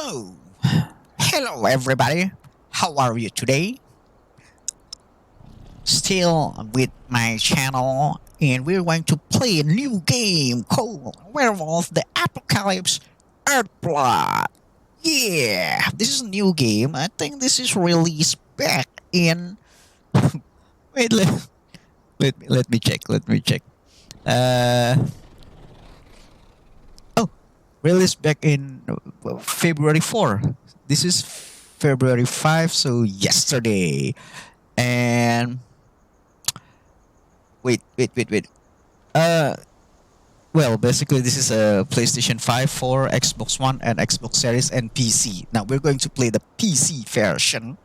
So, hello everybody. How are you today? Still with my channel, and we're going to play a new game called Werewolf the Apocalypse Earthblood. Yeah, this is a new game. I think this is released back in. Wait, let me check. Let me check. Uh oh, released back in February 4. This is February 5, so yesterday. And wait. Uh, well, basically, this is a PlayStation 5 for Xbox One and Xbox Series and PC. Now we're going to play the PC version.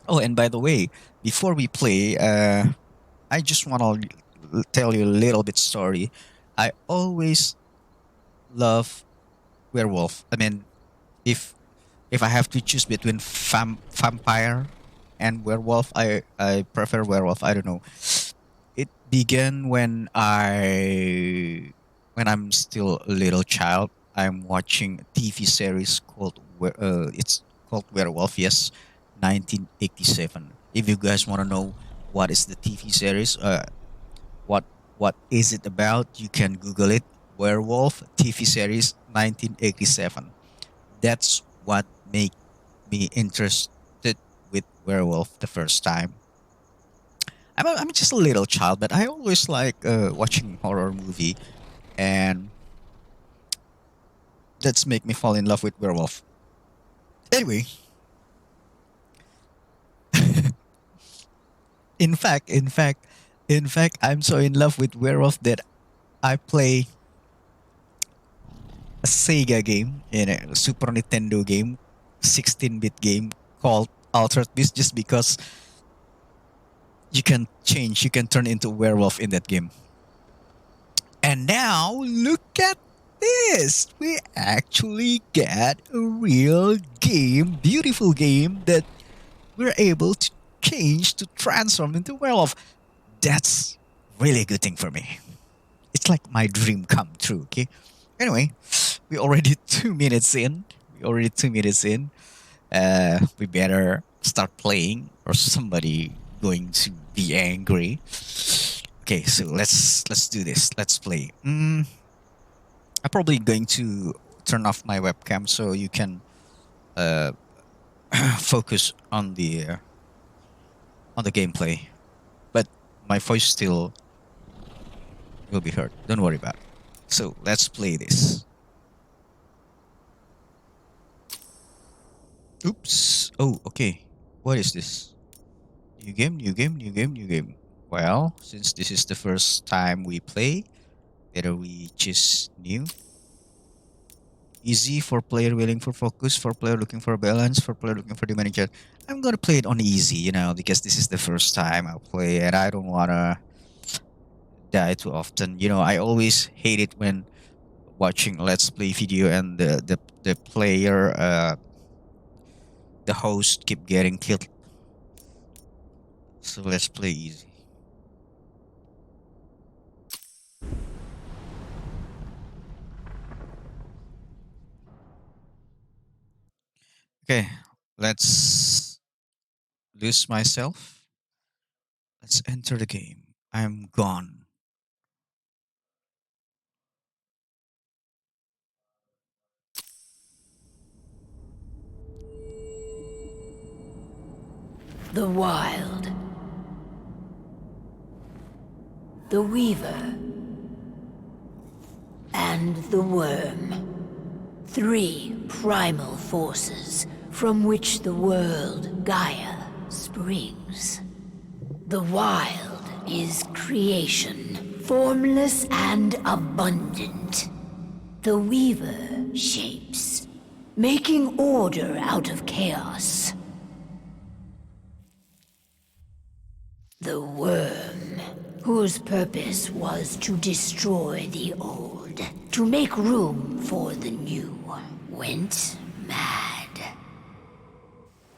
Oh, and by the way, before we play, I just want to tell you a little bit story. I always love Werewolf. I mean, if if I have to choose between vampire and werewolf, I prefer werewolf. I don't know. It began when I'm still a little child. I'm watching a TV series called it's called Werewolf. Yes, 1987. If you guys want to know what is the TV series, what what is it about, you can Google it. Werewolf TV series 1987. That's what made me interested with werewolf the first time. I'm just a little child, but I always like watching horror movie, and that's make me fall in love with werewolf. Anyway, in fact, in fact, in fact, I'm so in love with werewolf that I play a Sega game in a Super Nintendo game, 16-bit game called Altered Beast, just because you can turn into a werewolf in that game. And now look at this. We actually get a real game, beautiful game that we're able to change to transform into werewolf. That's really a good thing for me. It's like my dream come true, okay? Anyway, we already 2 minutes in. We already 2 minutes in. We better start playing or somebody going to be angry. Okay, so let's do this. Let's play. I'm probably going to turn off my webcam so you can uh, focus on the gameplay. But my voice still will be heard. Don't worry about it. So let's play this. Oops. Oh, okay. What is this? New game, new game, new game, new game. Well, since this is the first time we play, better we choose new. Easy for player willing for focus, for player looking for balance, for player looking for the manager. I'm gonna play it on easy, because this is the first time I play and I don't wanna die too often. I always hate it when watching let's play video and the player the host keep getting killed. So let's play easy. Okay, let's lose myself. Let's enter the game. I'm gone. The Wild, the Weaver, and the Worm. Three primal forces from which the world Gaia springs. The Wild is creation, formless and abundant. The Weaver shapes, making order out of chaos. The Worm, whose purpose was to destroy the old, to make room for the new, went mad.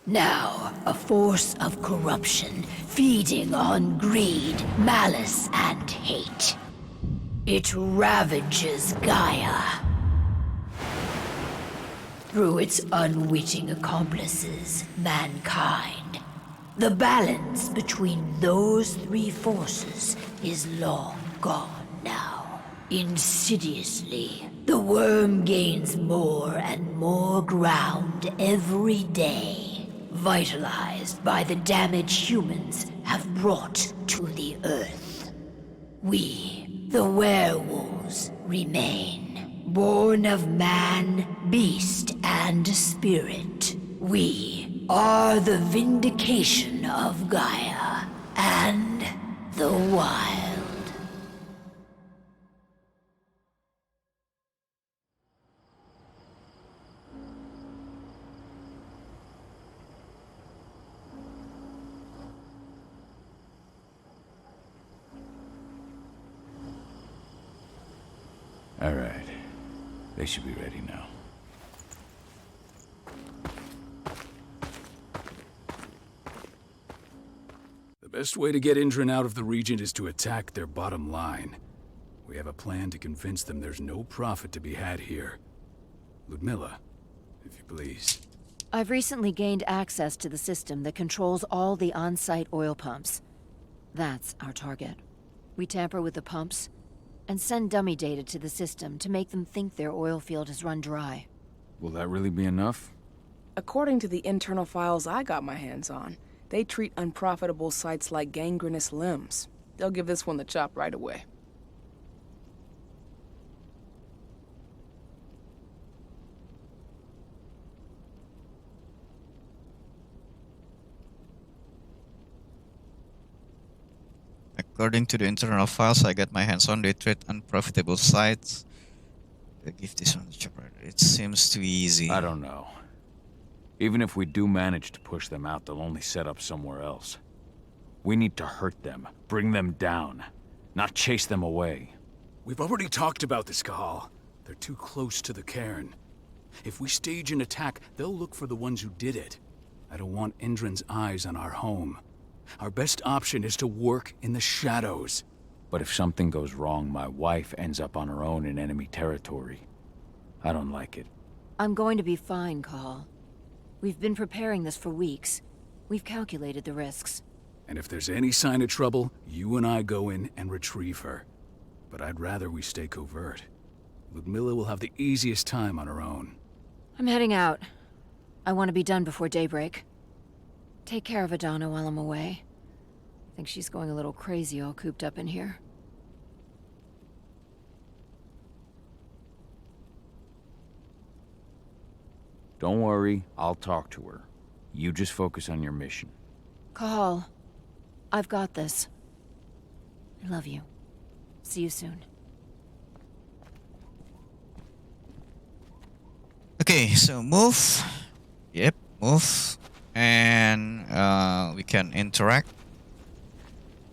Now, a force of corruption, feeding on greed, malice, and hate. It ravages Gaia. through its unwitting accomplices, mankind. The balance between those three forces is long gone now. Insidiously, the worm gains more and more ground every day, vitalized by the damage humans have brought to the Earth. We, the werewolves, remain, born of man, beast, and spirit. We are the vindication of Gaia and the wild. All right. They should be ready now. The best way to get Indran out of the region is to attack their bottom line. We have a plan to convince them there's no profit to be had here. Ludmilla, if you please. I've recently gained access to the system that controls all the on-site oil pumps. That's our target. We tamper with the pumps and send dummy data to the system to make them think their oil field has run dry. Will that really be enough? According to the internal files I got my hands on, they treat unprofitable sites like gangrenous limbs. They'll give this one the chop right away. According to the internal files I got my hands on, they treat unprofitable sites. They give this one the chop right. It seems too easy. I don't know. Even if we do manage to push them out, they'll only set up somewhere else. We need to hurt them, bring them down, not chase them away. We've already talked about this, Kahal. They're too close to the cairn. If we stage an attack, they'll look for the ones who did it. I don't want Indran's eyes on our home. Our best option is to work in the shadows. But if something goes wrong, my wife ends up on her own in enemy territory. I don't like it. I'm going to be fine, Call. We've been preparing this for weeks. We've calculated the risks. And if there's any sign of trouble, you and I go in and retrieve her. But I'd rather we stay covert. Ludmilla will have the easiest time on her own. I'm heading out. I want to be done before daybreak. Take care of Adana while I'm away. I think she's going a little crazy all cooped up in here. Don't worry, I'll talk to her. You just focus on your mission. Call. I've got this. I love you. See you soon. Okay, so move. Yep, move. And we can interact.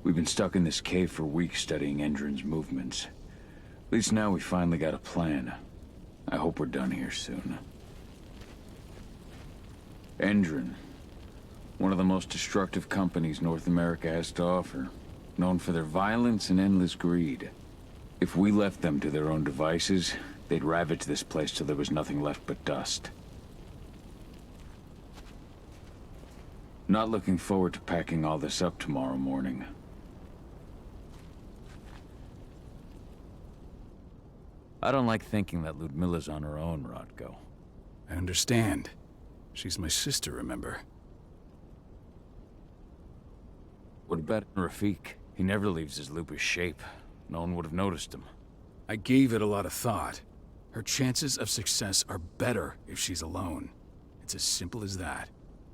We've been stuck in this cave for weeks studying Endrin's movements. At least now we finally got a plan. I hope we're done here soon. Endrin. One of the most destructive companies North America has to offer. Known for their violence and endless greed. If we left them to their own devices, they'd ravage this place till there was nothing left but dust. Not looking forward to packing all this up tomorrow morning. I don't like thinking that Ludmilla's on her own, Rodko. I understand. She's my sister, remember? What about Rafik? He never leaves his lupus shape. No one would have noticed him. I gave it a lot of thought. Her chances of success are better if she's alone. It's as simple as that.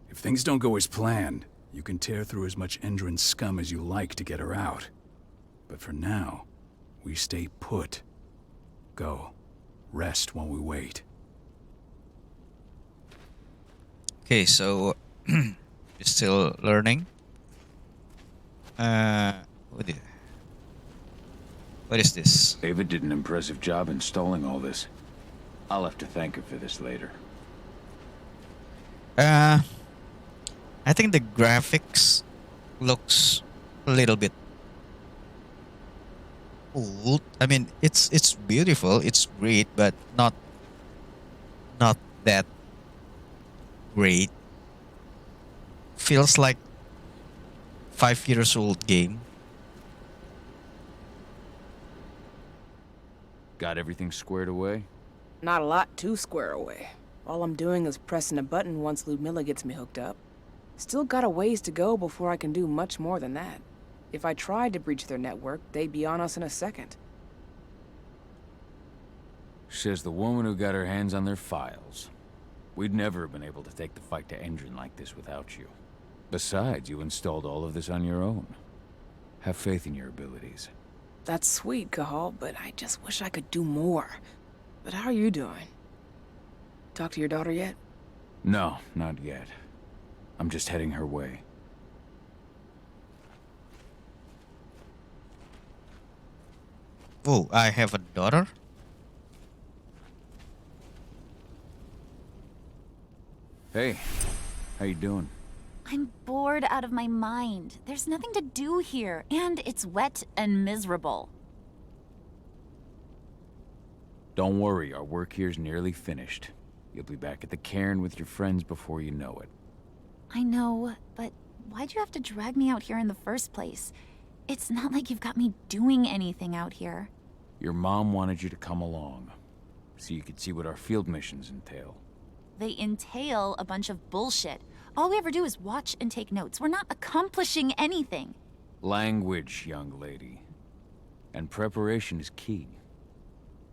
If things don't go as planned, you can tear through as much Endrin scum as you like to get her out. But for now, we stay put. Go. Rest while we wait. Okay, so we're still learning. What is this? Ava did an impressive job installing all this. I'll have to thank her for this later. I think the graphics looks a little bit old. I mean, it's beautiful, it's great, but not that great. Feels like 5 years old game. Got everything squared away? Not a lot to square away. All I'm doing is pressing a button once Ludmilla gets me hooked up. Still got a ways to go before I can do much more than that. If I tried to breach their network, they'd be on us in a second. Says the woman who got her hands on their files. We'd never have been able to take the fight to Engine like this without you. Besides, you installed all of this on your own. Have faith in your abilities. That's sweet, Cahal, but I just wish I could do more. But how are you doing? Talk to your daughter yet? No, not yet. I'm just heading her way. Oh, I have a daughter? Hey, how you doing? I'm bored out of my mind. There's nothing to do here, and it's wet and miserable. Don't worry, our work here's nearly finished. You'll be back at the cairn with your friends before you know it. I know, but why'd you have to drag me out here in the first place? It's not like you've got me doing anything out here. Your mom wanted you to come along, so you could see what our field missions entail. They entail a bunch of bullshit. All we ever do is watch and take notes. We're not accomplishing anything. Language, young lady. And preparation is key.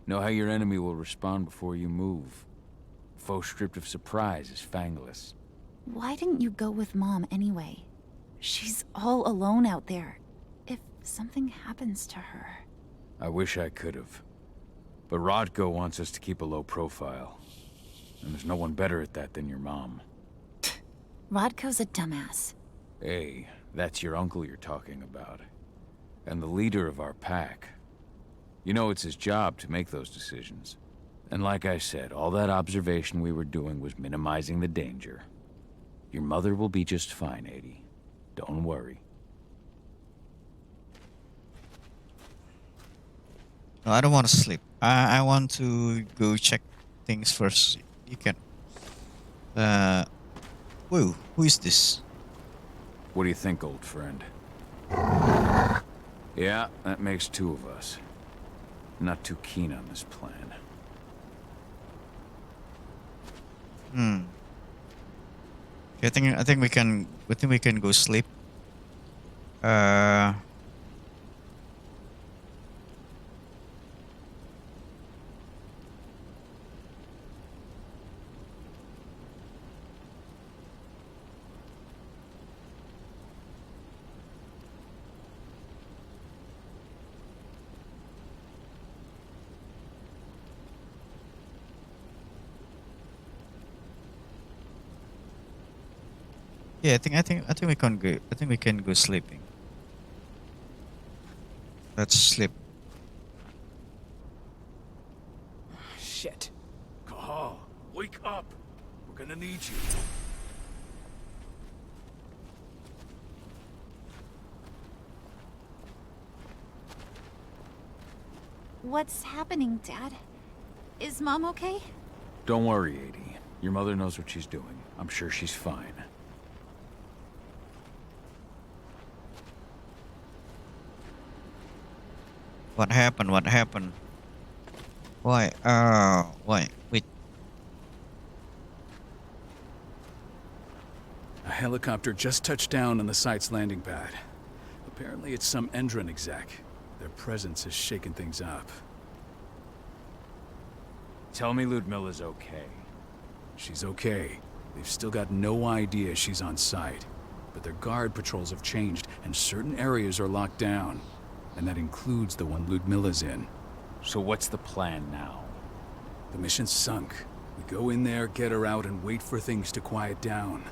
Know how your enemy will respond before you move. Foe stripped of surprise is fangless. Why didn't you go with Mom anyway? She's all alone out there. If something happens to her... I wish I could have. But Rodko wants us to keep a low profile. And there's no one better at that than your mom. Rodko's a dumbass. Hey, that's your uncle you're talking about. And the leader of our pack. You know it's his job to make those decisions. And like I said, all that observation we were doing was minimizing the danger. Your mother will be just fine, Adie. Don't worry. No, I don't want to sleep. I want to go check things first. You can. Whoa, who is this? What do you think, old friend? Yeah, that makes two of us. Not too keen on this plan. Okay, I think we can go sleep. Yeah, I think we can go. I think we can go sleeping. Let's sleep. Shit. Cahal, wake up. We're gonna need you. What's happening, Dad? Is Mom okay? Don't worry, Adie. Your mother knows what she's doing. I'm sure she's fine. What happened? What happened? Why? Why? Wait. A helicopter just touched down on the site's landing pad. Apparently it's some Endron exec. Their presence has shaken things up. Tell me Ludmilla's okay. She's okay. They've still got no idea she's on site. But their guard patrols have changed, and certain areas are locked down. And that includes the one Ludmilla's in. So what's the plan now? The mission's sunk. We go in there, get her out, and wait for things to quiet down.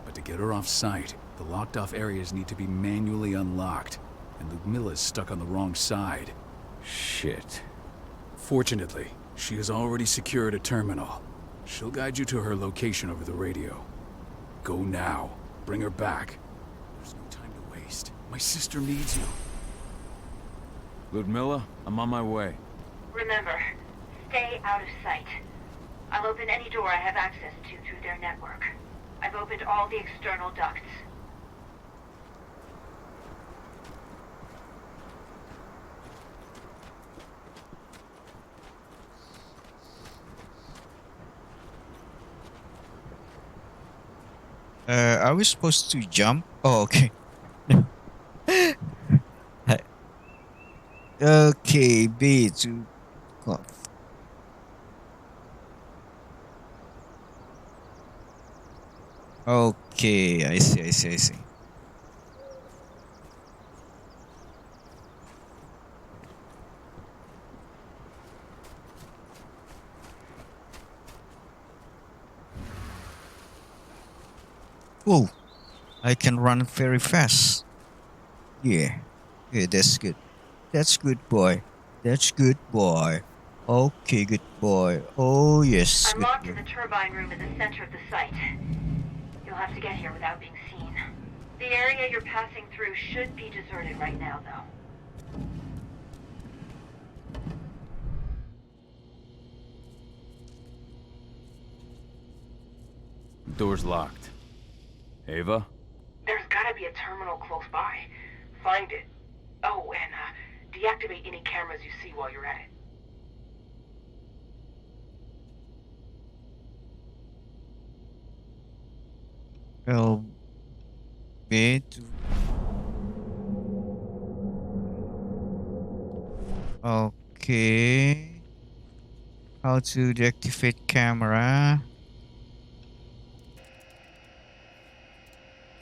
But to get her off site, the locked-off areas need to be manually unlocked. And Ludmilla's stuck on the wrong side. Shit. Fortunately, she has already secured a terminal. She'll guide you to her location over the radio. Go now. Bring her back. There's no time to waste. My sister needs you. Ludmilla, I'm on my way. Remember, stay out of sight. I'll open any door I have access to through their network. I've opened all the external ducts. Are we supposed to jump? Oh, okay. Okay, B to go. Okay, I see, I see, I see. Oh, I can run very fast. Yeah, yeah, that's good. That's good, boy. That's good, boy. Okay, good boy. Oh, yes, I'm good locked in boy. the turbine room in the center of the site. You'll have to get here without being seen. The area you're passing through should be deserted right now, though. Door's locked. Ava? There's gotta be a terminal close by. Find it. Oh, and deactivate any cameras you see while you're at it. Well, B to. Okay. How to deactivate camera?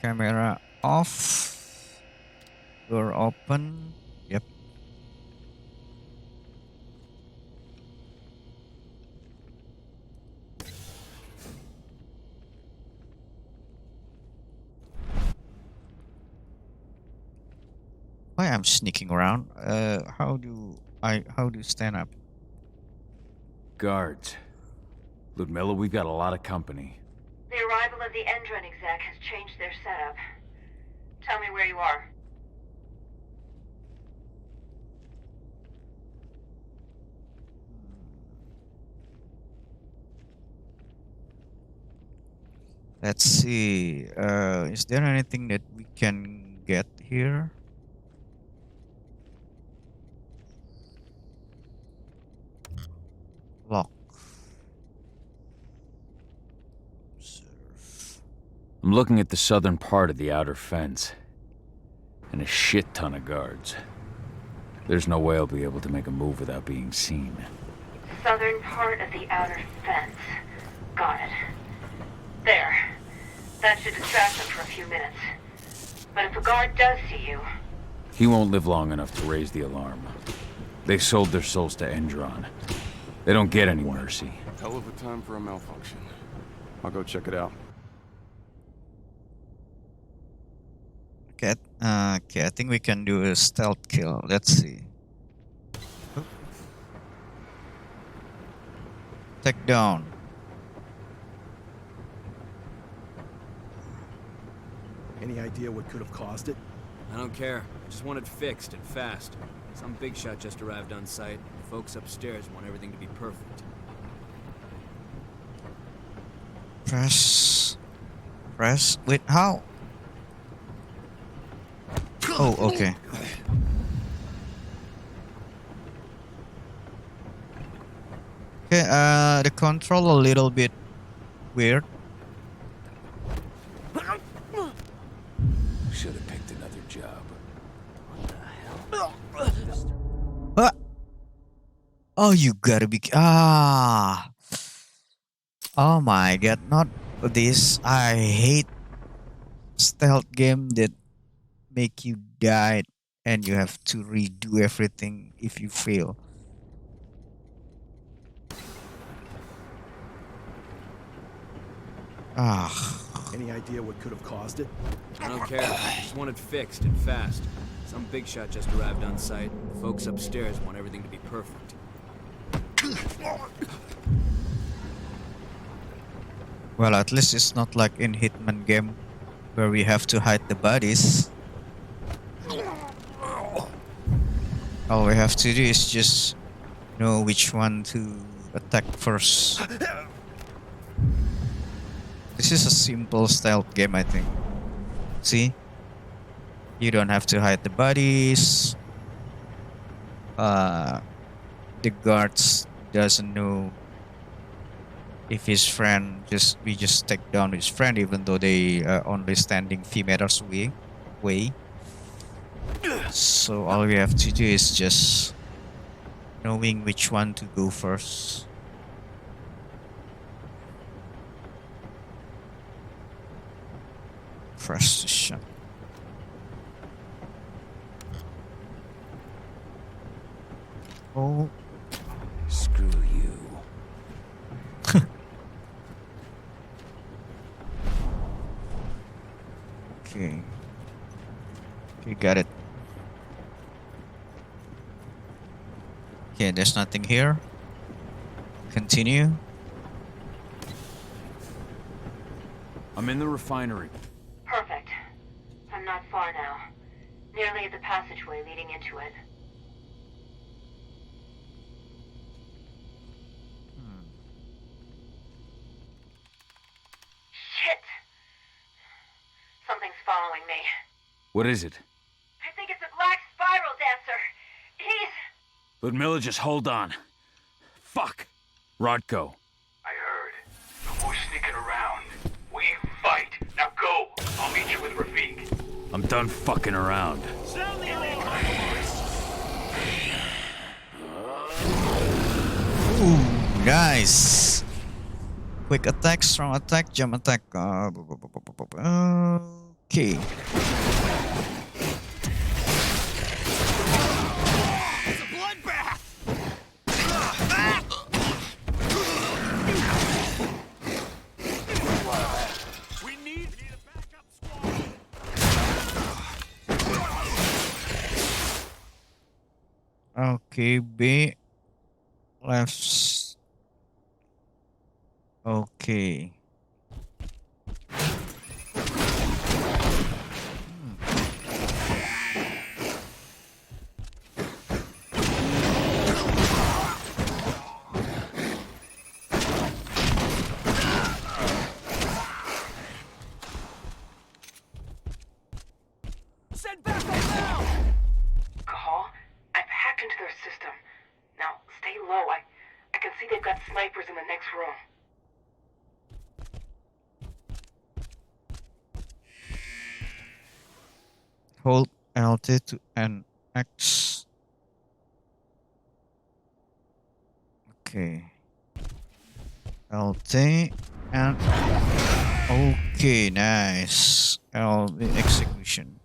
Camera off. Door open. Yep. Why I'm sneaking around? How do stand up? Guards. Ludmilla, we've got a lot of company. The arrival of the Endron exec has changed their setup. Tell me where you are. Let's see. Is there anything that we can get here? Lock. Observe. I'm looking at the southern part of the outer fence. And a shit ton of guards. There's no way I'll be able to make a move without being seen. Southern part of the outer fence. Got it. There. That should distract them for a few minutes. But if a guard does see you... He won't live long enough to raise the alarm. They sold their souls to Endron. They don't get any mercy. Hell of a time for a malfunction. I'll go check it out. Okay, okay, I think we can do a stealth kill. Let's see. Take down. Any idea what could have caused it? I don't care. I just want it fixed and fast. Some big shot just arrived on site. The folks upstairs want everything to be perfect. Press. Press. Wait, how? Oh, okay. Okay, the control a little bit weird. Should have picked another job. Ah! Oh, you gotta be. Ah! Oh my god, not this. I hate stealth game that make you die and you have to redo everything if you fail. Ah. Any idea what could have caused it? I don't care. I just want it fixed and fast. Some big shot just arrived on site. The folks upstairs want everything to be perfect. Well, at least it's not like in Hitman game where we have to hide the bodies. All we have to do is just know which one to attack first. This is a simple stealth game, I think. See? You don't have to hide the bodies. The guards doesn't know if his friend we just take down his friend even though they are only standing few meters away. So all we have to do is just knowing which one to go first. Press the shot. Oh, Screw you. okay. Okay, got it. Okay, there's nothing here. Continue. I'm in the refinery. Perfect. I'm not far now. Nearly at the passageway leading into it. Shit! Something's following me. What is it? I think it's a black spiral dancer. He's... Ludmilla, just hold on. Fuck. Rodko. I heard. The boy's sneaking around. We fight. Now go. I'll meet you with Rafik. I'm done fucking around. Ooh, nice. Quick attack, strong attack, jump attack. Okay. Okay, B. Left. Okay. Send back up now! Cahal, I've hacked into their system. Now, stay low. I can see they've got snipers in the next room. Hold LT to NX. Okay. LT and okay, nice. LB execution.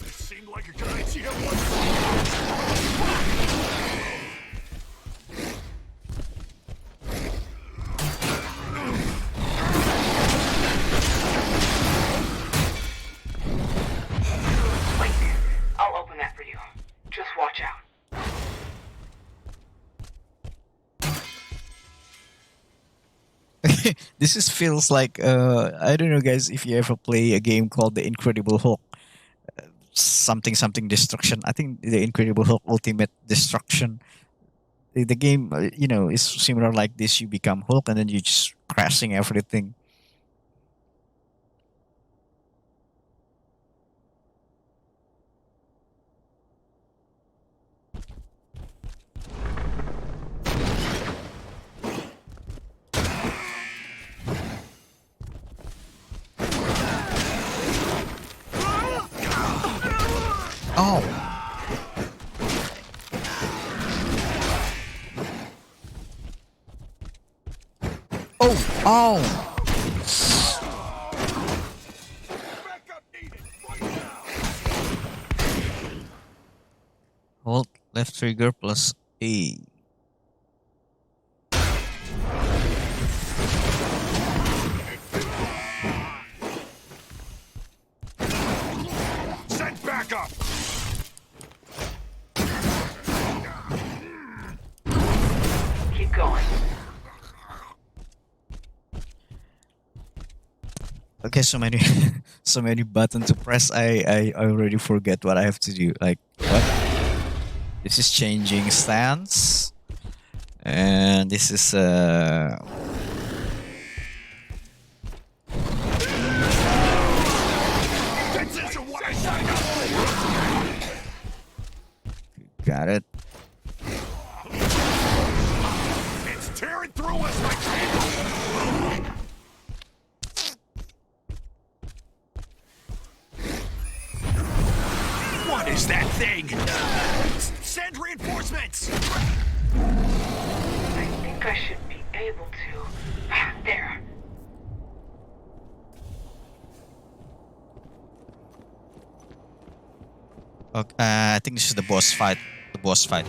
Seemed like a good idea once. Wait, I'll open that for you. Just watch out. Feels like I don't know guys if you ever play a game called The Incredible Hulk. Something destruction. I think The Incredible Hulk Ultimate Destruction. The game is similar like this. You become Hulk and then you just crashing everything. Oh. Oh, oh. Hold left trigger plus A. Send back up. Okay, so many, so many buttons to press. I already forget what I have to do. Like what? This is changing stance, and this is got it. It's tearing through us like candle. What is that thing? Send reinforcements! I think I should be able to. There. Okay, I think this is the boss fight. The boss fight.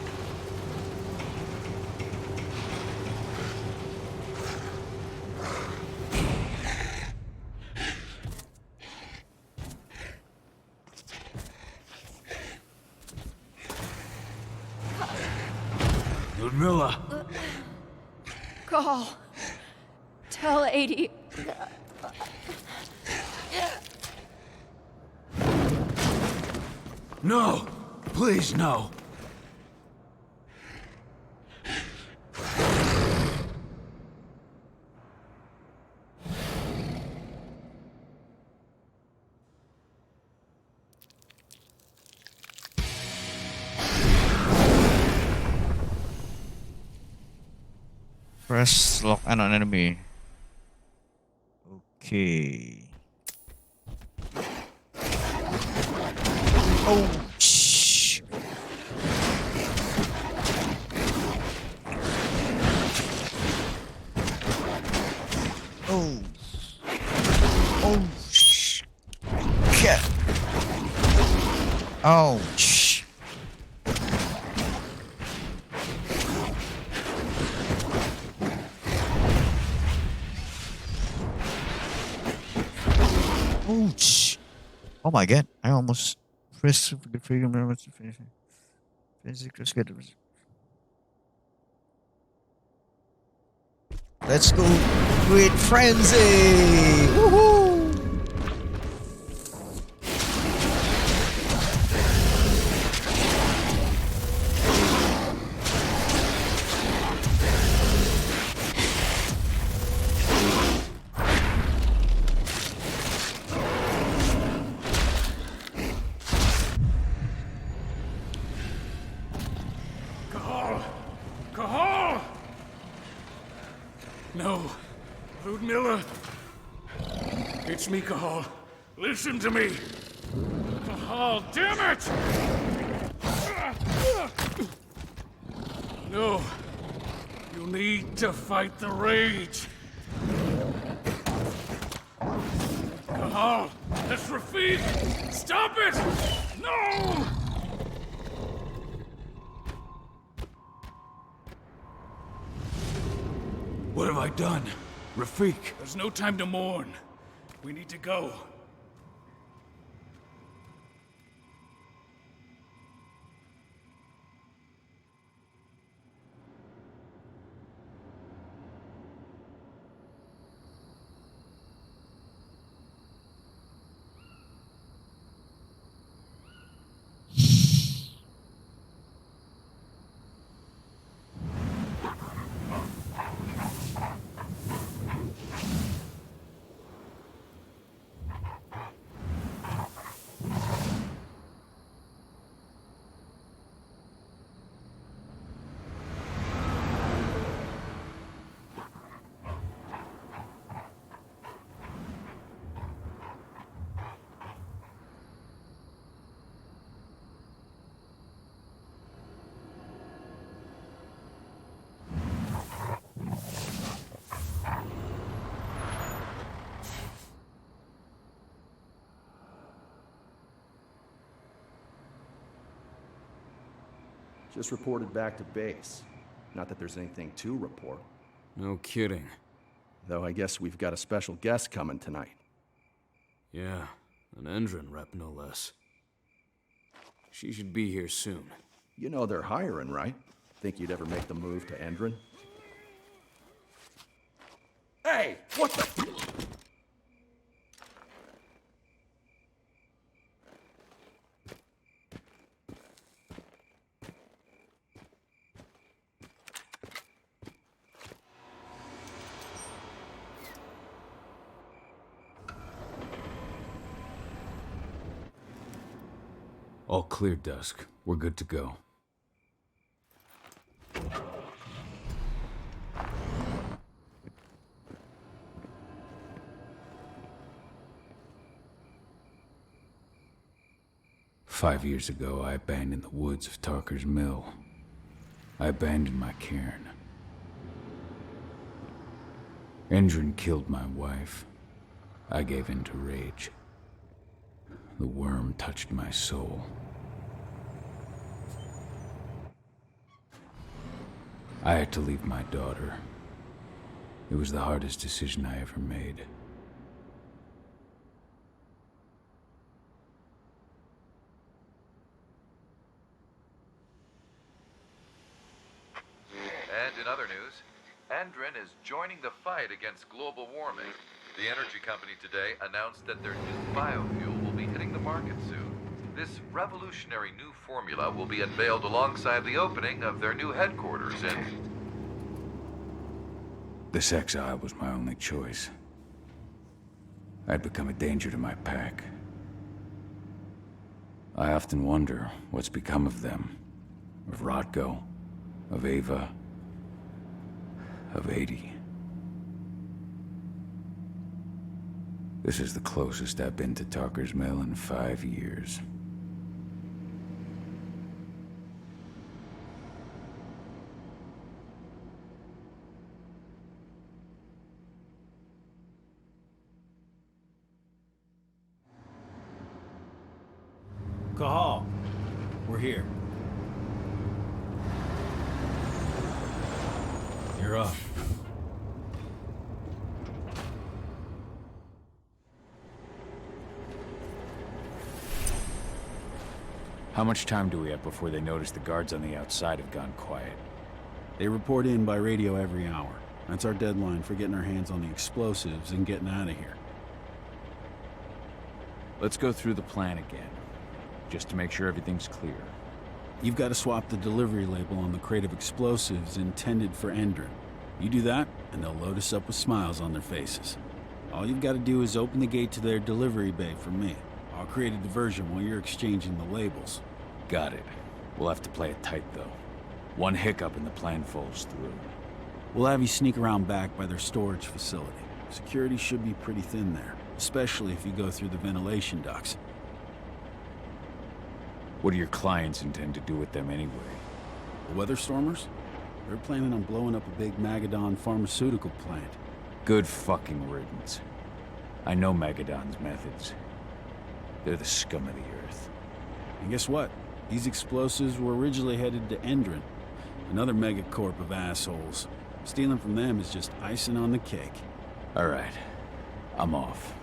Ludmilla! Call. Tell 80. No! Please, no! Press lock on an enemy. Okay. Oh, shh. Oh. Oh, shh. Yeah. Oh, shh. Ouch. Oh my god, I almost pressed the freedom moment to finish it. Let's go with frenzy! Woohoo! Cahal! No! Ludmilla! It's me, Cahal. Listen to me! Cahal, damn it! No! You need to fight the rage! Cahal! That's Rafik! Stop it! No! What have I done? Rafik! There's no time to mourn. We need to go. Just reported back to base. Not that there's anything to report. No kidding. Though I guess we've got a special guest coming tonight. Yeah, an Endron rep, no less. She should be here soon. You know they're hiring, right? Think you'd ever make the move to Endron? Hey, what the? All clear, Dusk. We're good to go. "5 years ago, I abandoned the woods of Tarker's Mill. I abandoned my cairn. Endron killed my wife. I gave in to rage. The worm touched my soul. I had to leave my daughter. It was the hardest decision I ever made. And in other news, Endron is joining the fight against global warming. The energy company today announced that their new biofuel will be hitting the market soon. This revolutionary new formula will be unveiled alongside the opening of their new headquarters in... This exile was my only choice. I'd become a danger to my pack. I often wonder what's become of them. Of Rotko, of Ava, of 80. This is the closest I've been to Tarker's Mill in 5 years. Cahal, we're here. You're up. How much time do we have before they notice the guards on the outside have gone quiet? They report in by radio every hour. That's our deadline for getting our hands on the explosives and getting out of here. Let's go through the plan again, just to make sure everything's clear. You've got to swap the delivery label on the crate of explosives intended for Endron. You do that, and they'll load us up with smiles on their faces. All you've got to do is open the gate to their delivery bay for me. I'll create a diversion while you're exchanging the labels. Got it. We'll have to play it tight, though. One hiccup and the plan falls through. We'll have you sneak around back by their storage facility. Security should be pretty thin there, especially if you go through the ventilation ducts. What do your clients intend to do with them anyway? The Weatherstormers? They're planning on blowing up a big Magadon pharmaceutical plant. Good fucking riddance. I know Magadon's methods. They're the scum of the earth. And guess what? These explosives were originally headed to Endron, another megacorp of assholes. Stealing from them is just icing on the cake. All right. I'm off.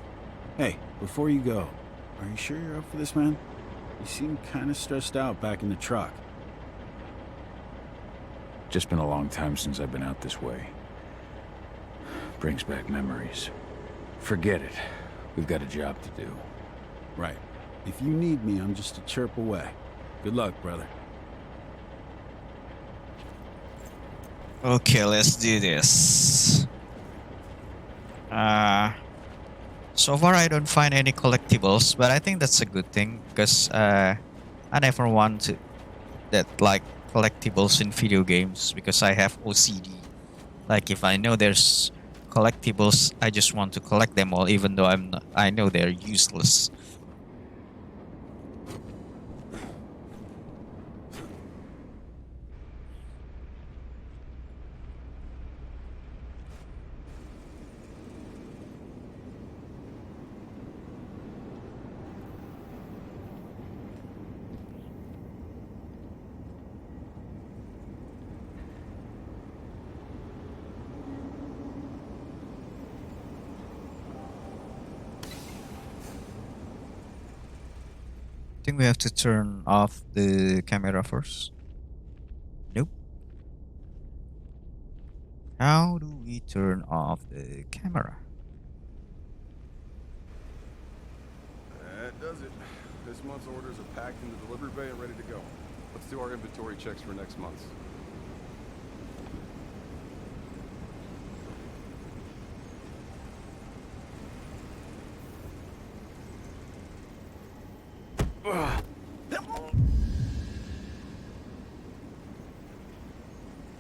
Hey, before you go, are you sure you're up for this, man? You seem kind of stressed out back in the truck. Just been a long time since I've been out this way. Brings back memories. Forget it. We've got a job to do. Right. If you need me, I'm just a chirp away. Good luck, brother. Okay, let's do this. So far I don't find any collectibles, but I think that's a good thing because I never want to that like collectibles in video games because I have OCD. Like if I know there's collectibles, I just want to collect them all, even though I know they're useless. I think we have to turn off the camera first. Nope. How do we turn off the camera? That does it. This month's orders are packed in the delivery bay and ready to go. Let's do our inventory checks for next month.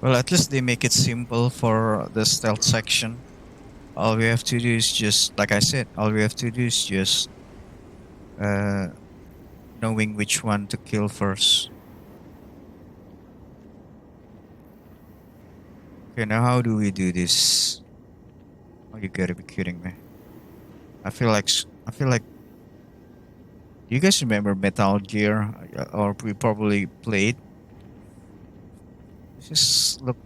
Well, at least they make it simple for the stealth section. All we have to do is just, like I said, all we have to do is just uh, knowing which one to kill first. Okay, now how do we do this? Oh, you gotta be kidding me. I feel like. Do you guys remember Metal Gear? Or we probably played. This just look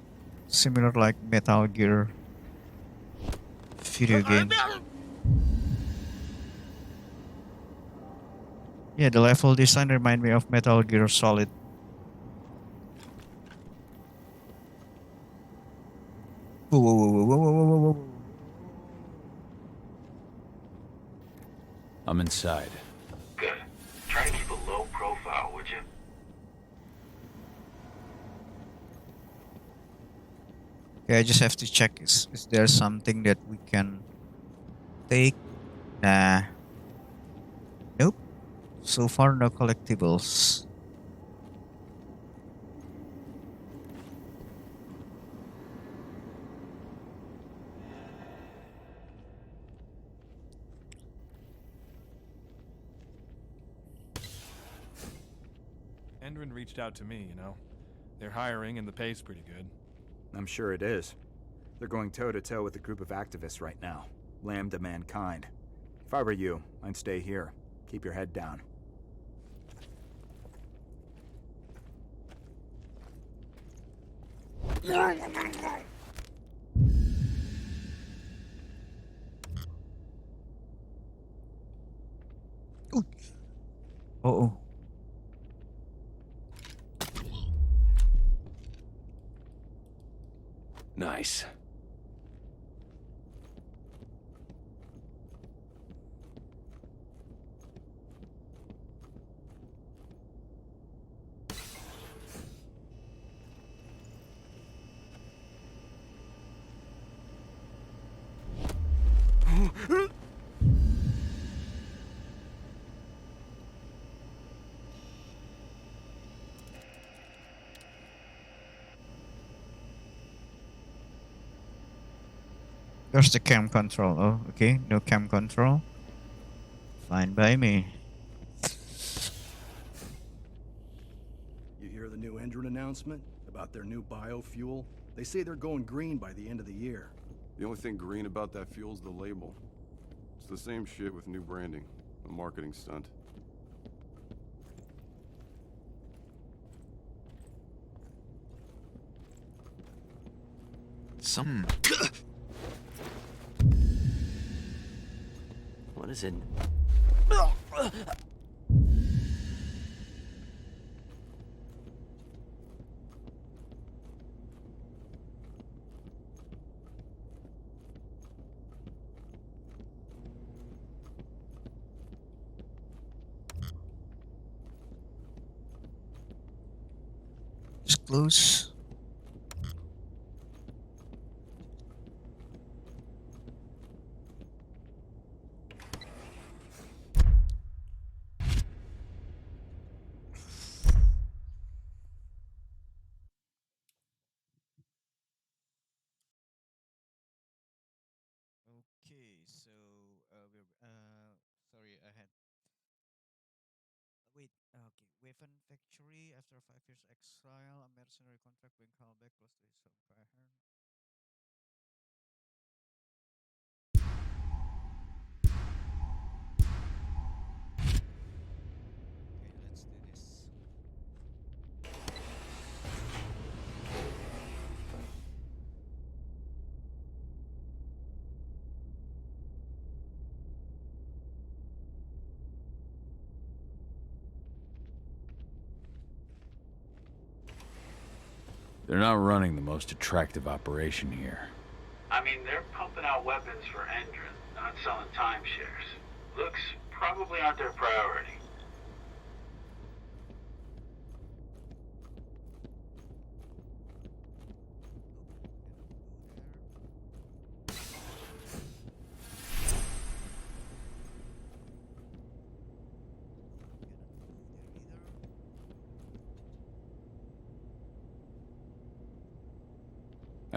similar like Metal Gear video game. Yeah, the level design remind me of Metal Gear Solid. Whoa, whoa, whoa, whoa, whoa, whoa, whoa, whoa. I'm inside. Good. Try to keep a low profile, would you? Okay, I just have to check is there something that we can take? Nah. Nope. So far no collectibles. Endrin reached out to me, you know. They're hiring and the pay's pretty good. I'm sure it is. They're going toe-to-toe with a group of activists right now. Lambda mankind. If I were you, I'd stay here. Keep your head down. Uh-oh. Nice. There's the cam control. Oh, okay. No cam control. Fine by me. You hear the new Endrin announcement about their new biofuel? They say they're going green by the end of the year. The only thing green about that fuel's the label. It's the same shit with new branding. A marketing stunt. Some... What is it? Just close. Okay, so sorry, I had wait. Okay, weapon factory. After 5 years exile, a mercenary contract being called back close to his home. Okay, let's do this. They're not running the most attractive operation here. I mean, they're pumping out weapons for Endrin, not selling timeshares. Looks probably aren't their priority.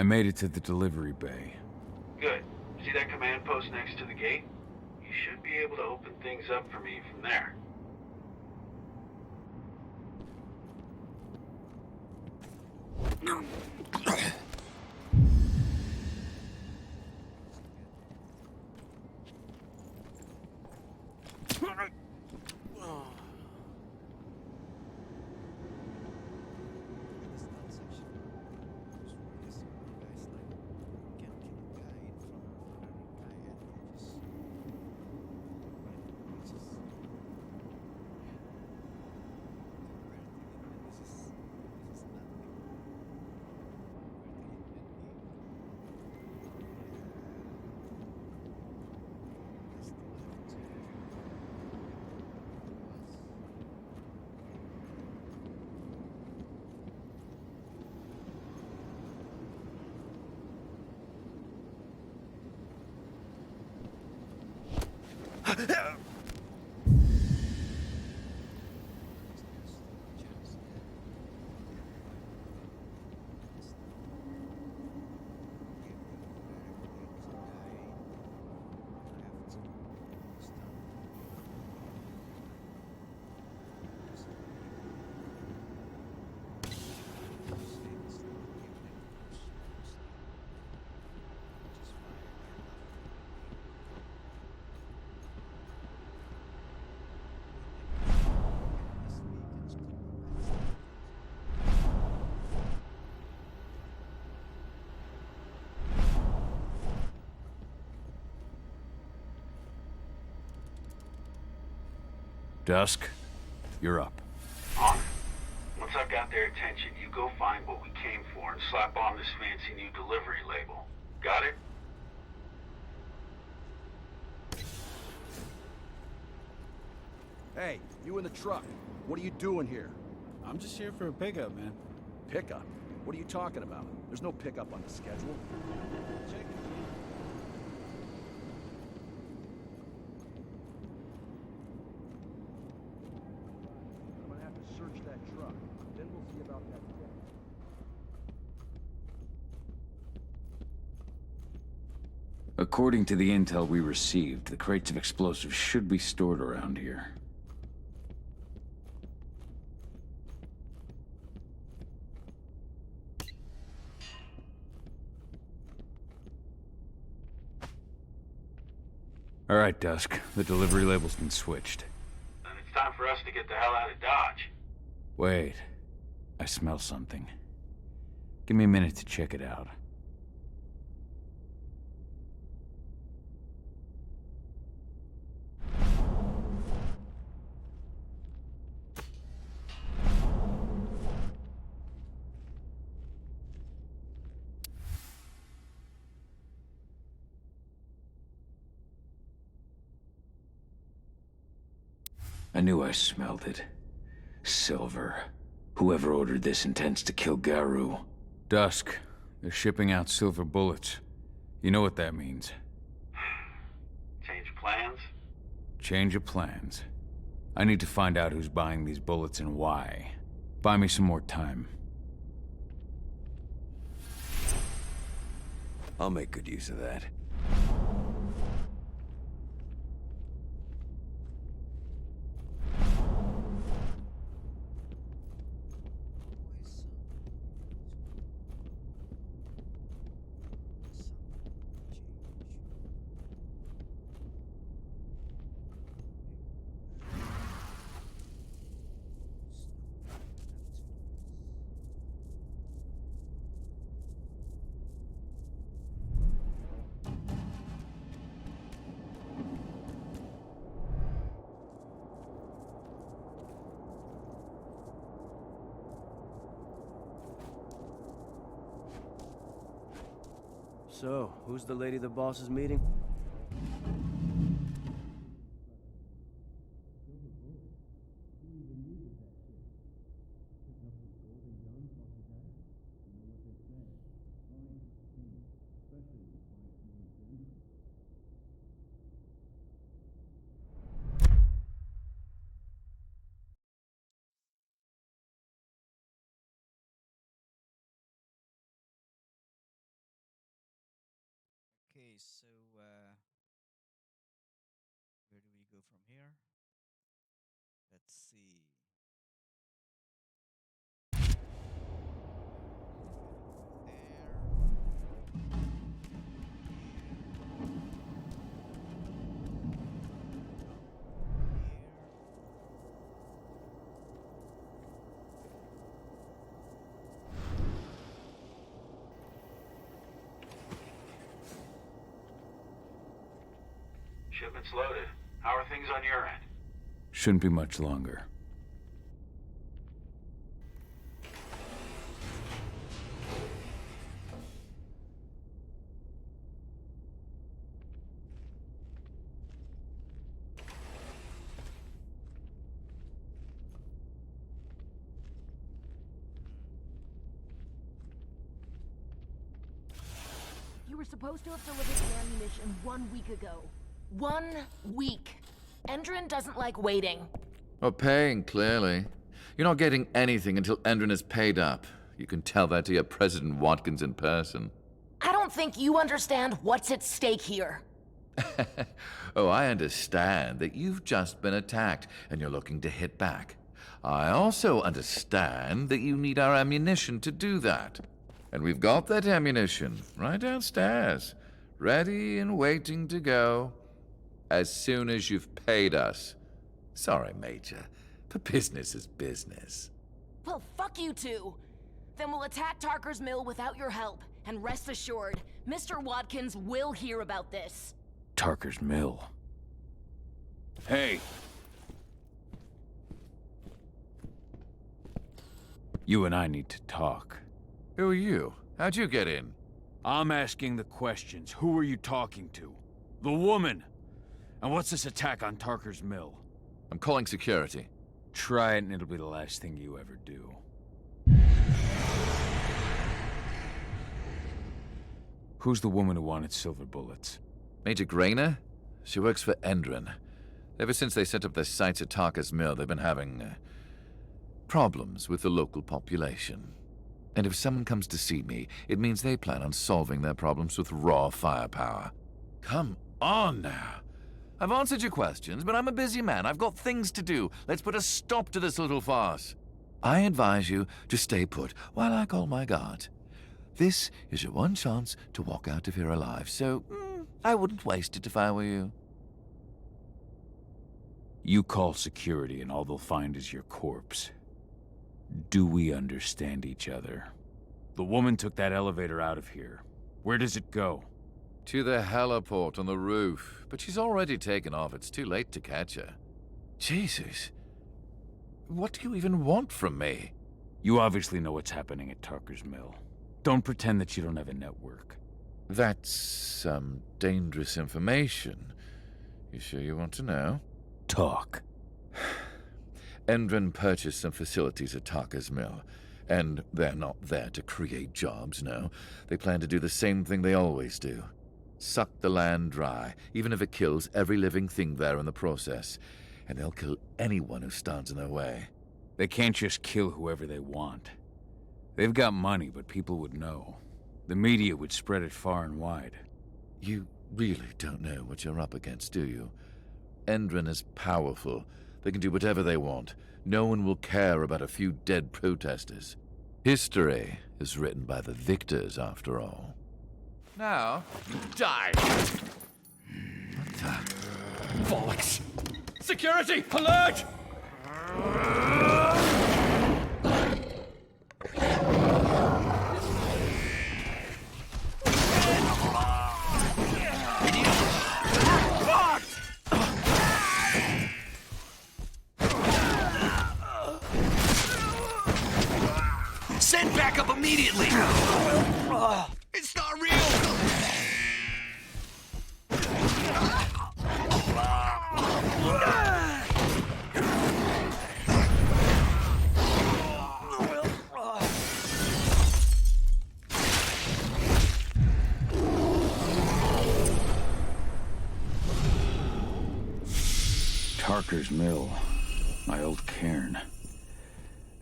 I made it to the delivery bay. Good. See that command post next to the gate? You should be able to open things up for me from there. Dusk, you're up. On it. Once I've got their attention, you go find what we came for and slap on this fancy new delivery label. Got it? Hey, you in the truck. What are you doing here? I'm just here for a pickup, man. Pickup? What are you talking about? There's no pickup on the schedule. Check. I'm gonna have to search that truck. Then we'll see about that pickup. According to the intel we received, the crates of explosives should be stored around here. All right, Dusk. The delivery label's been switched. Then it's time for us to get the hell out of Dodge. Wait. I smell something. Give me a minute to check it out. I knew I smelled it. Silver. Whoever ordered this intends to kill Garou. Dusk. They're shipping out silver bullets. You know what that means. Change plans? Change of plans. I need to find out who's buying these bullets and why. Buy me some more time. I'll make good use of that. So, who's the lady the boss is meeting? Okay, so where do we go from here? Let's see. Shipment's loaded. How are things on your end? Shouldn't be much longer. You were supposed to have delivered the ammunition 1 week ago. 1 week. Endrin doesn't like waiting. Well, paying, clearly. You're not getting anything until Endrin is paid up. You can tell that to your President Watkins in person. I don't think you understand what's at stake here. Oh, I understand that you've just been attacked and you're looking to hit back. I also understand that you need our ammunition to do that. And we've got that ammunition right downstairs, ready and waiting to go as soon as you've paid us. Sorry, Major, but business is business. Well, fuck you two. Then we'll attack Tarker's mill without your help. And rest assured, Mr. Watkins will hear about this. Tarker's mill. Hey! You and I need to talk. Who are you? How'd you get in? I'm asking the questions. Who are you talking to? The woman! And what's this attack on Tarker's mill? I'm calling security. Try it and it'll be the last thing you ever do. Who's the woman who wanted silver bullets? Major Grainer? She works for Endrin. Ever since they set up their sights at Tarker's mill, they've been having problems with the local population. And if someone comes to see me, it means they plan on solving their problems with raw firepower. Come on now. I've answered your questions, but I'm a busy man. I've got things to do. Let's put a stop to this little farce. I advise you to stay put while I call my guard. This is your one chance to walk out of here alive, so I wouldn't waste it if I were you. You call security and all they'll find is your corpse. Do we understand each other? The woman took that elevator out of here. Where does it go? To the heliport on the roof. But she's already taken off. It's too late to catch her. Jesus. What do you even want from me? You obviously know what's happening at Tarker's mill. Don't pretend that you don't have a network. That's some dangerous information. You sure you want to know? Talk. Endrin purchased some facilities at Tarker's mill, and they're not there to create jobs, no. They plan to do the same thing they always do. Suck the land dry, even if it kills every living thing there in the process. And they'll kill anyone who stands in their way. They can't just kill whoever they want. They've got money, but people would know. The media would spread it far and wide. You really don't know what you're up against, do you? Endrin is powerful. They can do whatever they want. No one will care about a few dead protesters. History is written by the victors, after all. Now, die! What the? Bollocks! Security! Alert! Send backup immediately! It's not real! Tarker's mill. My old cairn.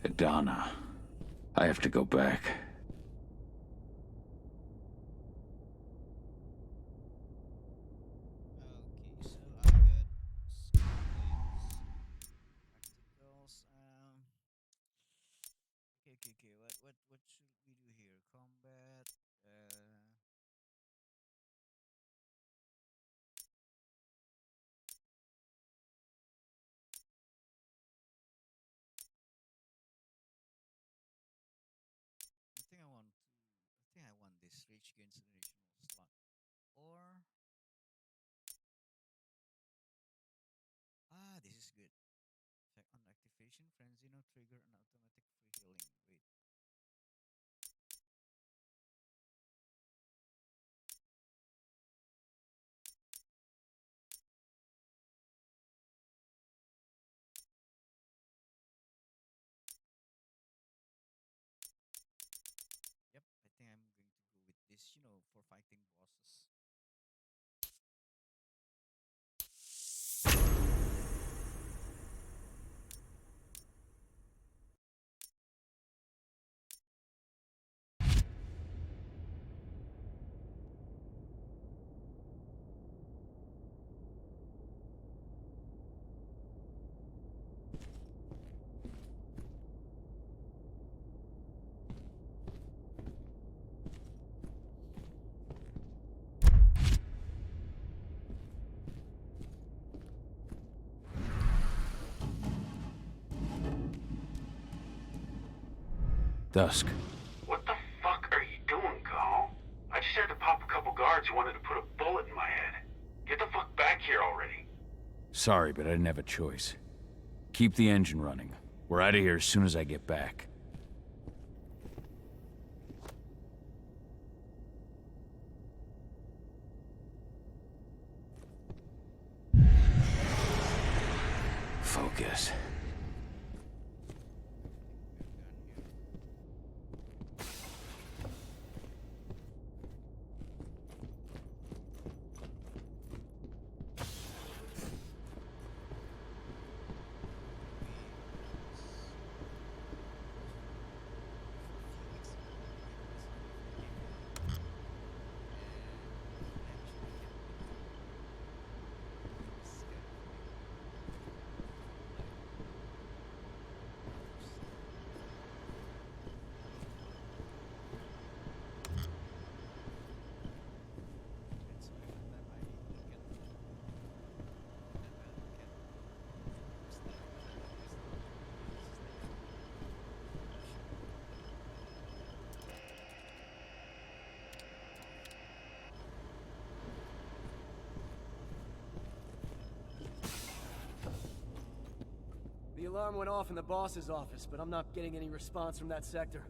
Adana. I have to go back. okay. What should we do here? Combat. I think I want to. I think I want this. Rage gains an additional slot. Or this is good. Check on activation. Frenzy no trigger an automatic free healing. Wait. Yep. I think I'm going to go with this. For fighting bosses. Dusk. What the fuck are you doing, Carl? I just had to pop a couple guards who wanted to put a bullet in my head. Get the fuck back here already. Sorry, but I didn't have a choice. Keep the engine running. We're out of here as soon as I get back. Focus. The alarm went off in the boss's office, but I'm not getting any response from that sector.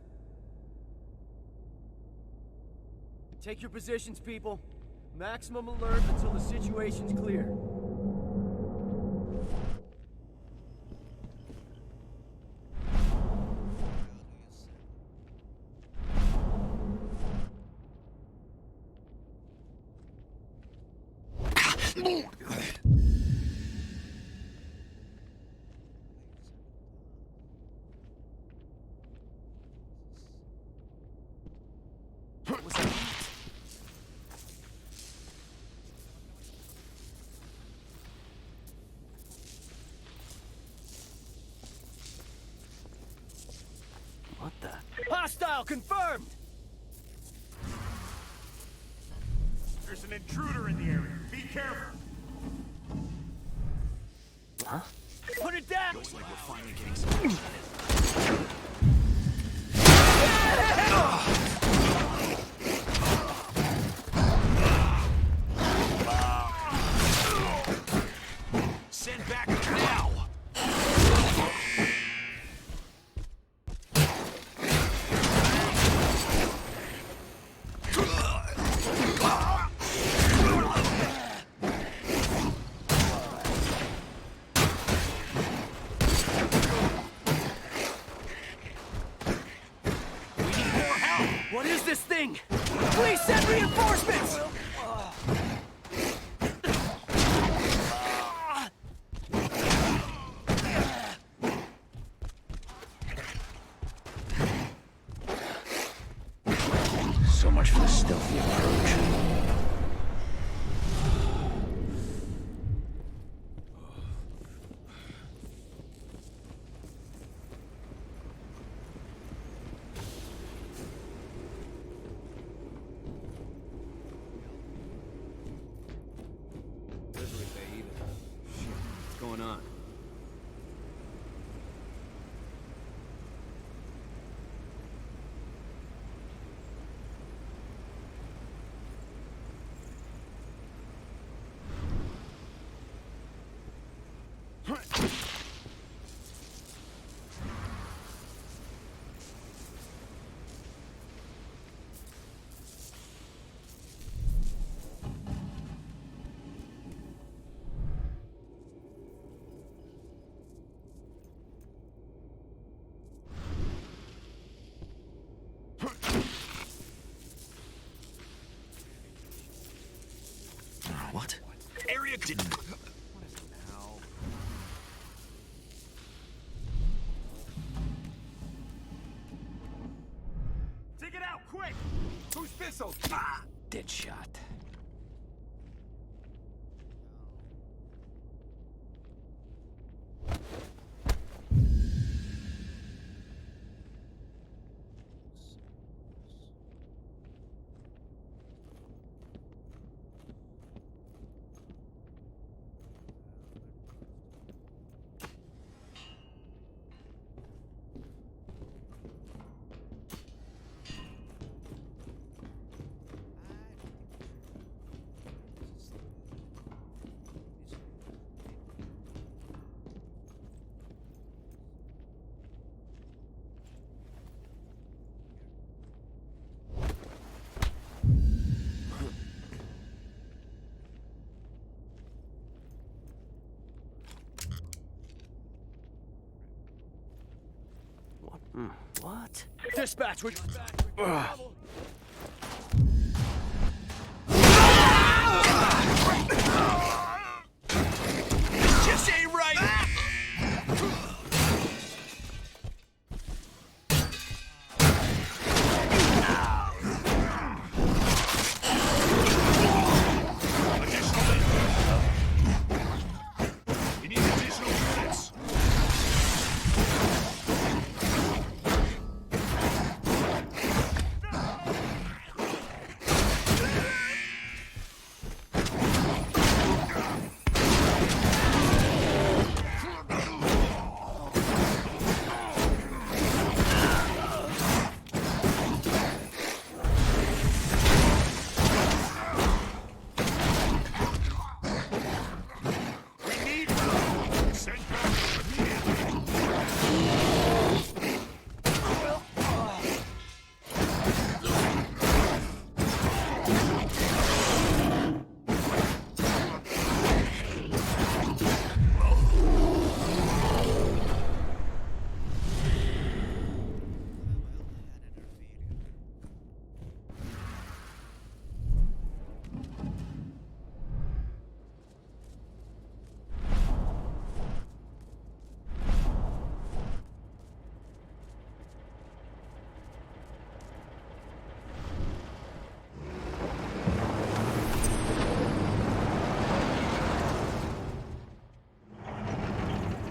Take your positions, people. Maximum alert until the situation's clear. What the? Hostile confirmed! There's an intruder in the area. Be careful. Huh? Put it down! Looks like we're finally getting some. Send back now! What is this thing? Please send reinforcements! So much for the stealthy approach. quick! Who's this'll? Dead shot. What? Dispatch, we... Just ain't right! You need additional units.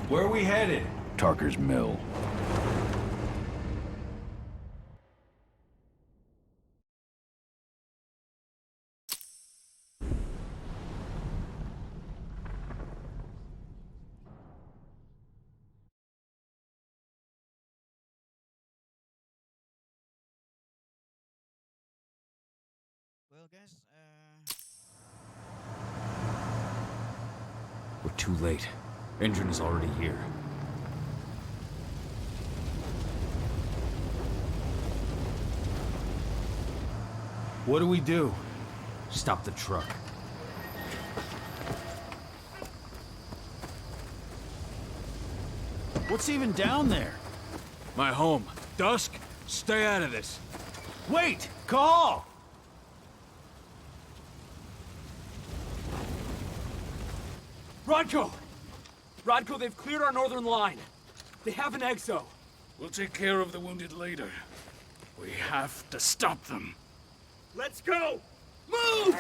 Where are we headed? Tarker's Mill. Well, guys, We're too late. Engine is already here. What do we do? Stop the truck. What's even down there? My home. Dusk, stay out of this. Wait! Call! Rodko! Rodko, they've cleared our northern line. They have an exo. We'll take care of the wounded later. We have to stop them. Let's go! Move!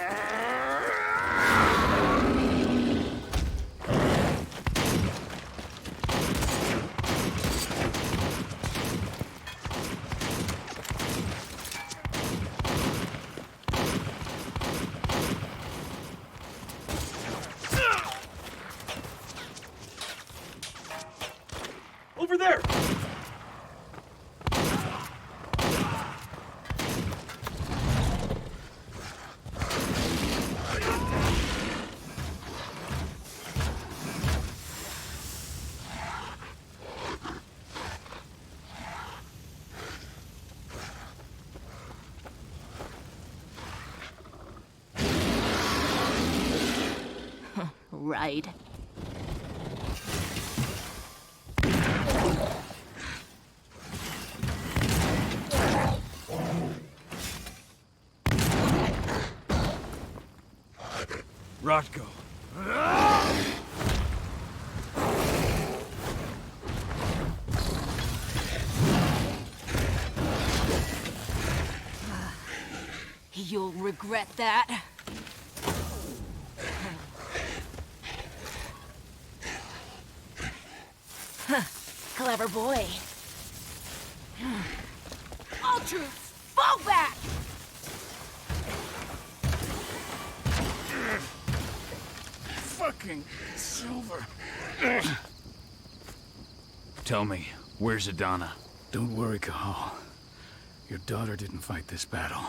Over there! Right. Rodko. You'll regret that. Huh. Clever boy. All troops, fall back! Fucking Silver. Tell me, where's Adana? Don't worry, Cahal. Your daughter didn't fight this battle.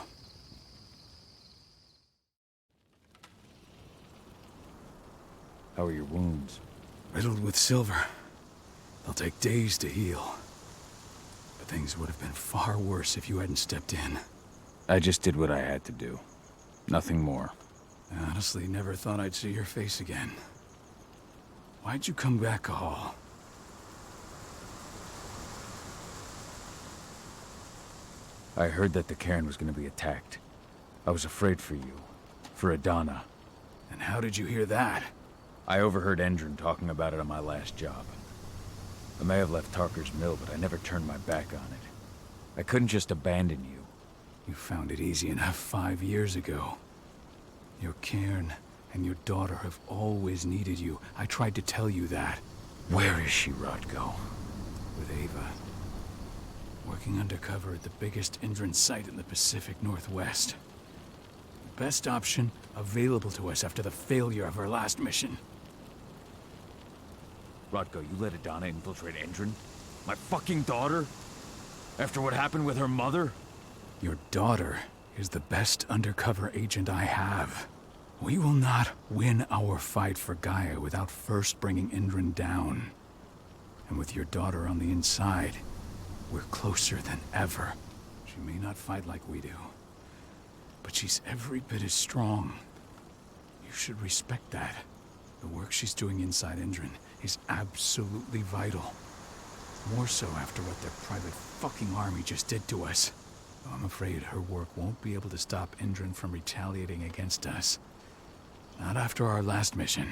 How are your wounds? Riddled with silver. They'll take days to heal. But things would have been far worse if you hadn't stepped in. I just did what I had to do. Nothing more. I honestly never thought I'd see your face again. Why'd you come back, Cahal? I heard that the cairn was going to be attacked. I was afraid for you. For Adana. And how did you hear that? I overheard Endron talking about it on my last job. I may have left Tarker's mill, but I never turned my back on it. I couldn't just abandon you. You found it easy enough 5 years ago. Your cairn and your daughter have always needed you. I tried to tell you that. Where is she, RAD-G? With Ava. Working undercover at the biggest Endron site in the Pacific Northwest. The best option available to us after the failure of our last mission. RAD-G, you let Adana infiltrate Endron? My fucking daughter? After what happened with her mother? Your daughter is the best undercover agent I have. We will not win our fight for Gaia without first bringing Endron down. And with your daughter on the inside, we're closer than ever. She may not fight like we do, but she's every bit as strong. You should respect that. The work she's doing inside Endron is absolutely vital. More so after what their private fucking army just did to us. Though I'm afraid her work won't be able to stop Endron from retaliating against us. Not after our last mission.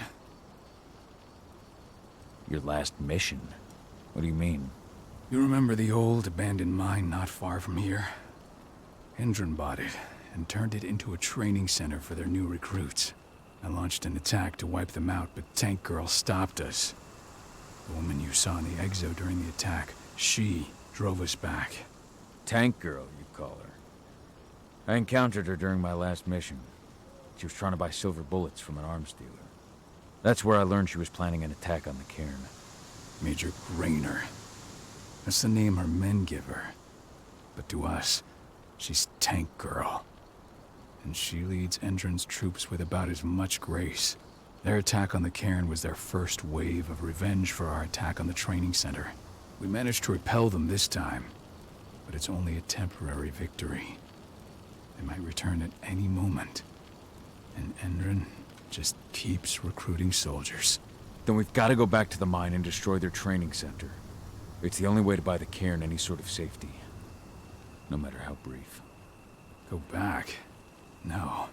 Your last mission? What do you mean? You remember the old abandoned mine not far from here? Endron bought it and turned it into a training center for their new recruits. I launched an attack to wipe them out, but Tank Girl stopped us. The woman you saw in the exo during the attack, she drove us back. Tank Girl, you call her. I encountered her during my last mission. She was trying to buy silver bullets from an arms dealer. That's where I learned she was planning an attack on the cairn. Major Grainer. That's the name her men give her. But to us, she's Tank Girl. And she leads Endron's troops with about as much grace. Their attack on the cairn was their first wave of revenge for our attack on the training center. We managed to repel them this time, but it's only a temporary victory. They might return at any moment. And Endron just keeps recruiting soldiers. Then we've got to go back to the mine and destroy their training center. It's the only way to buy the cairn any sort of safety. No matter how brief. Go back? No.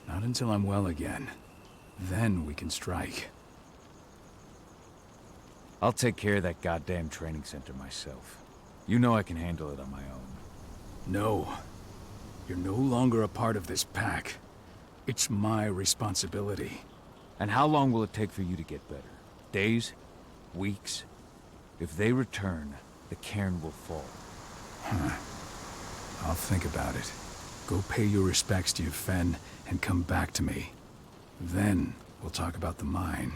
Not until I'm well again. Then we can strike. I'll take care of that goddamn training center myself. You know I can handle it on my own. No. You're no longer a part of this pack. It's my responsibility. And how long will it take for you to get better? Days? Weeks? If they return, the cairn will fall. Huh. I'll think about it. Go pay your respects to your Fen and come back to me. Then we'll talk about the mine.